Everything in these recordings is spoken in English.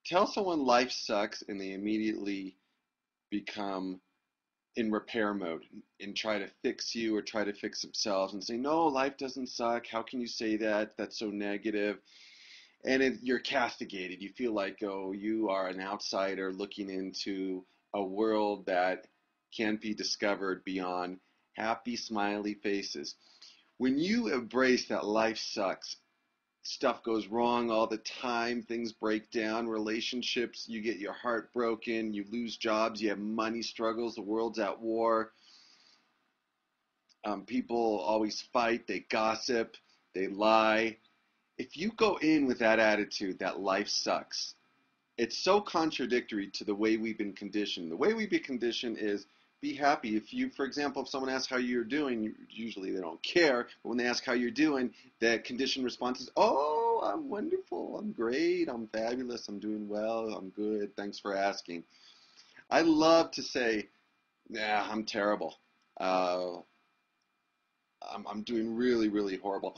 Tell someone life sucks and they immediately become in repair mode and try to fix you or try to fix themselves and say, no, life doesn't suck. How can you say that? That's so negative. And you're castigated. You feel like, oh, you are an outsider looking into a world that can't be discovered beyond happy, smiley faces. When you embrace that life sucks, stuff goes wrong all the time, things break down, relationships, you get your heart broken, you lose jobs, you have money struggles, the world's at war. People always fight, they gossip, they lie. If you go in with that attitude that life sucks, it's so contradictory to the way we've been conditioned. The way we've been conditioned is be happy. If you, for example, if someone asks how you're doing, usually they don't care. But when they ask how you're doing, the conditioned response is, "Oh, I'm wonderful. I'm great. I'm fabulous. I'm doing well. I'm good. Thanks for asking." I love to say, "Yeah, I'm terrible. Uh, I'm doing really, really horrible."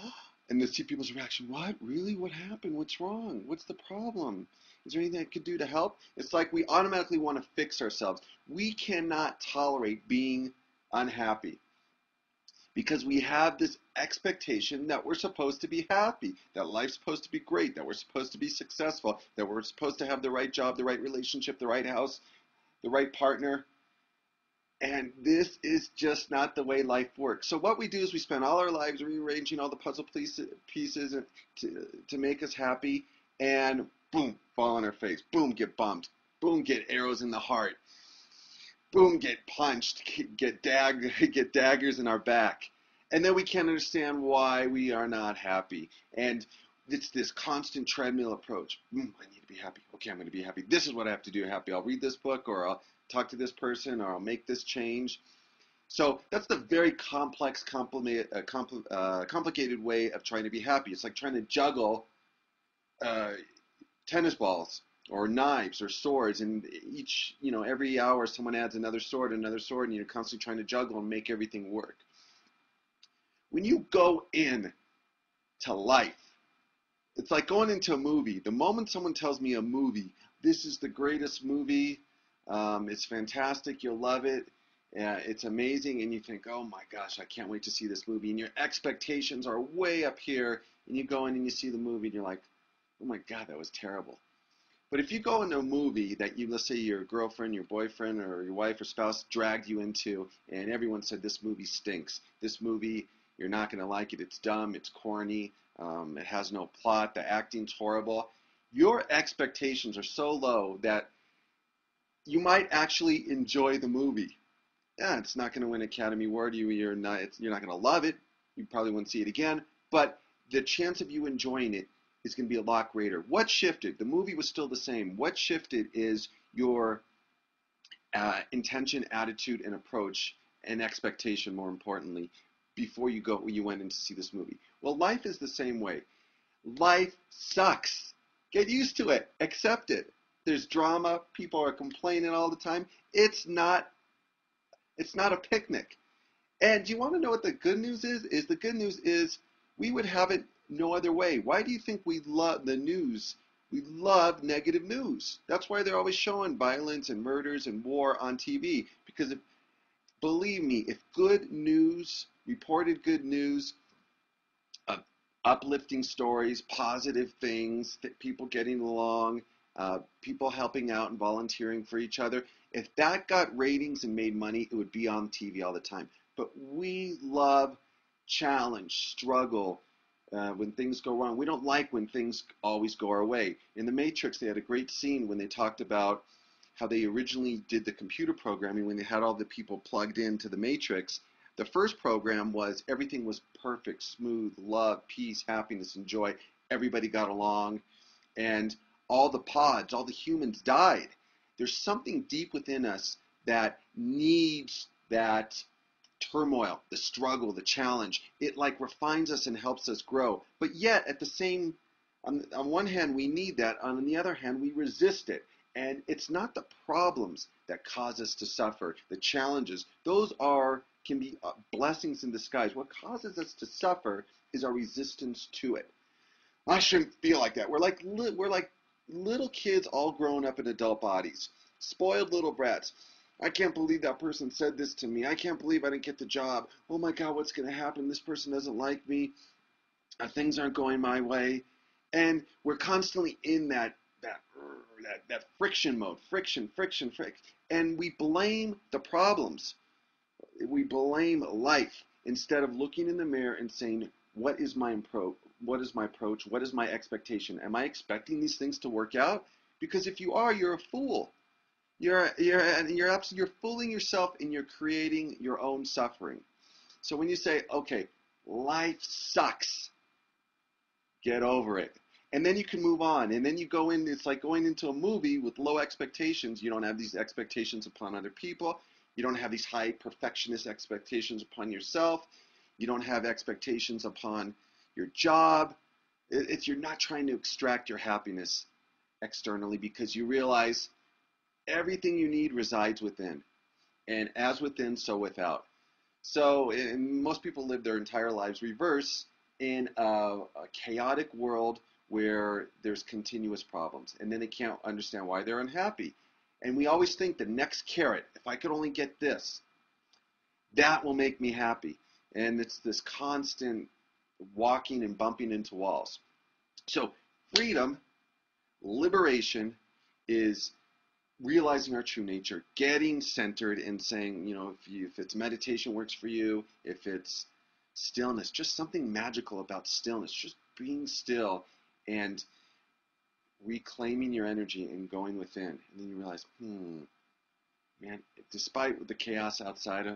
And to see people's reaction, what? Really? What happened? What's wrong? What's the problem? Is there anything I could do to help? It's like we automatically want to fix ourselves. We cannot tolerate being unhappy because we have this expectation that we're supposed to be happy, that life's supposed to be great, that we're supposed to be successful, that we're supposed to have the right job, the right relationship, the right house, the right partner. And this is just not the way life works. So what we do is we spend all our lives rearranging all the puzzle pieces to make us happy, and boom, fall on our face. Boom, get bumped. Boom, get arrows in the heart. Boom, get punched. Get daggers in our back. And then we can't understand why we are not happy. And it's this constant treadmill approach. I need to be happy. Okay, I'm going to be happy. This is what I have to do happy. I'll read this book, or I'll talk to this person, or I'll make this change. So that's the very complex, complicated way of trying to be happy. It's like trying to juggle uh, tennis balls or knives or swords, and every hour someone adds another sword, and you're constantly trying to juggle and make everything work. When you go in to life, it's like going into a movie. The moment someone tells me a movie, this is the greatest movie, it's fantastic, you'll love it, it's amazing, and you think, oh my gosh, I can't wait to see this movie, and your expectations are way up here, and you go in and you see the movie, and you're like, oh my God, that was terrible. But if you go into a movie that let's say your girlfriend, your boyfriend, or your wife or spouse dragged you into, and everyone said this movie stinks, this movie, you're not going to like it, it's dumb, it's corny, it has no plot, the acting's horrible, your expectations are so low that you might actually enjoy the movie. Yeah, it's not going to win Academy Award. You're not going to love it. You probably won't see it again. But the chance of you enjoying it is going to be a lot greater. What shifted? The movie was still the same. What shifted is your intention, attitude, and approach, and expectation, more importantly, before you went in to see this movie. Well, life is the same way. Life sucks. Get used to it. Accept it. There's drama. People are complaining all the time. It's not. It's not a picnic. And do you want to know what the good news is? The good news is we would have it no other way. Why do you think we love the news? We love negative news. That's why they're always showing violence and murders and war on TV. Because believe me, if good news, reported good news, uplifting stories, positive things, people getting along, people helping out and volunteering for each other. If that got ratings and made money, it would be on TV all the time. But we love challenge, struggle, when things go wrong. We don't like when things always go our way. In The Matrix, they had a great scene when they talked about how they originally did the computer programming when they had all the people plugged into the Matrix. The first program was everything was perfect, smooth, love, peace, happiness, and joy. Everybody got along, and all the pods, all the humans died. There's something deep within us that needs that turmoil, the struggle, the challenge. It like refines us and helps us grow. But yet, at the same, on one hand, we need that. On the other hand, we resist it. And it's not the problems that cause us to suffer, the challenges. Those can be blessings in disguise. What causes us to suffer is our resistance to it. I shouldn't feel like that. We're like little kids all grown up in adult bodies, spoiled little brats. I can't believe that person said this to me. I can't believe I didn't get the job. Oh my God, what's going to happen? This person doesn't like me. Things aren't going my way. And we're constantly in that friction mode, friction. And we blame the problems. We blame life instead of looking in the mirror and saying, what is my approach? What is my approach? What is my expectation? Am I expecting these things to work out? Because if you are, you're a fool. You're fooling yourself, and you're creating your own suffering. So when you say, okay, life sucks, get over it. And then you can move on. And then you go in, it's like going into a movie with low expectations. You don't have these expectations upon other people. You don't have these high perfectionist expectations upon yourself. You don't have expectations upon your job. You're not trying to extract your happiness externally, because you realize everything you need resides within. And as within, so without. So most people live their entire lives reverse in a chaotic world where there's continuous problems. And then they can't understand why they're unhappy. And we always think the next carrot, if I could only get this, that will make me happy. And it's this constant walking and bumping into walls. So freedom, liberation, is realizing our true nature, getting centered, and saying, if it's meditation works for you, if it's stillness, just something magical about stillness, just being still and reclaiming your energy and going within. And then you realize, man, despite the chaos outside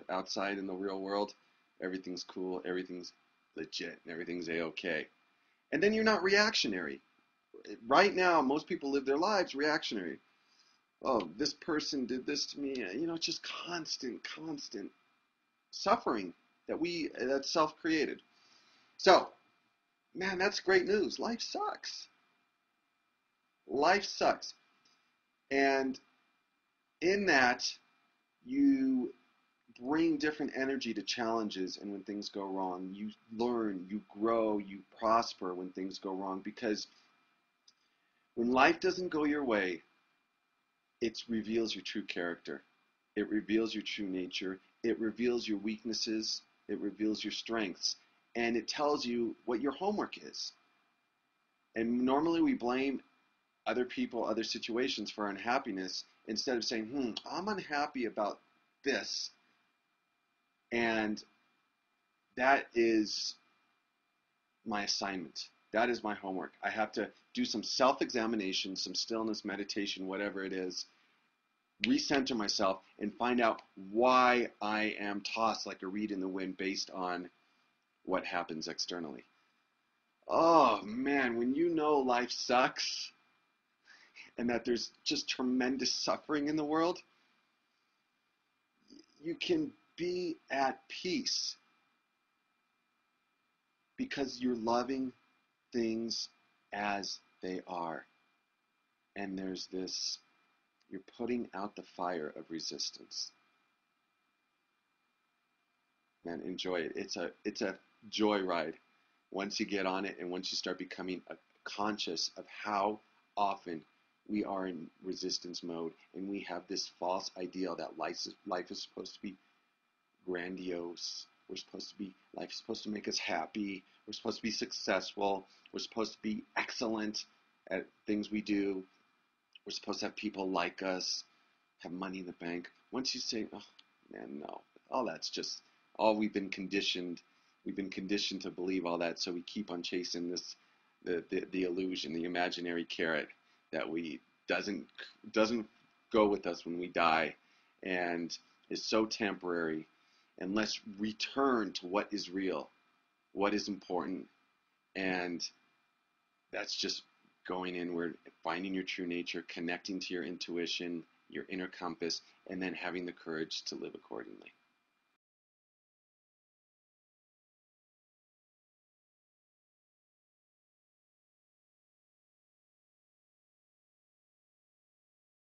in the real world, everything's cool, everything's legit, and everything's a-okay. And then you're not reactionary. Right now, most people live their lives reactionary. Oh, this person did this to me. Just constant suffering that's self-created. So, man, that's great news. Life sucks. Life sucks. And in that, you bring different energy to challenges, and when things go wrong, you learn, you grow, you prosper when things go wrong, because when life doesn't go your way, it reveals your true character. It reveals your true nature. It reveals your weaknesses. It reveals your strengths. And it tells you what your homework is. And normally we blame other people, other situations for our unhappiness, instead of saying, I'm unhappy about this. And that is my assignment. That is my homework. I have to do some self-examination, some stillness, meditation, whatever it is, recenter myself, and find out why I am tossed like a reed in the wind based on what happens externally. Oh man, when you know life sucks and that there's just tremendous suffering in the world, you can be at peace because you're loving things as they are. And there's this, you're putting out the fire of resistance. Man, enjoy it. It's a joyride once you get on it, and once you start becoming conscious of how often we are in resistance mode, and we have this false ideal that life is supposed to be grandiose. Life is supposed to make us happy. We're supposed to be successful. We're supposed to be excellent at things we do. We're supposed to have people like us, have money in the bank. Once you say, oh man, no, all that's just all we've been conditioned. We've been conditioned to believe all that, so we keep on chasing the illusion, the imaginary carrot that doesn't go with us when we die, and is so temporary. And let's return to what is real, what is important, and that's just going inward, finding your true nature, connecting to your intuition, your inner compass, and then having the courage to live accordingly.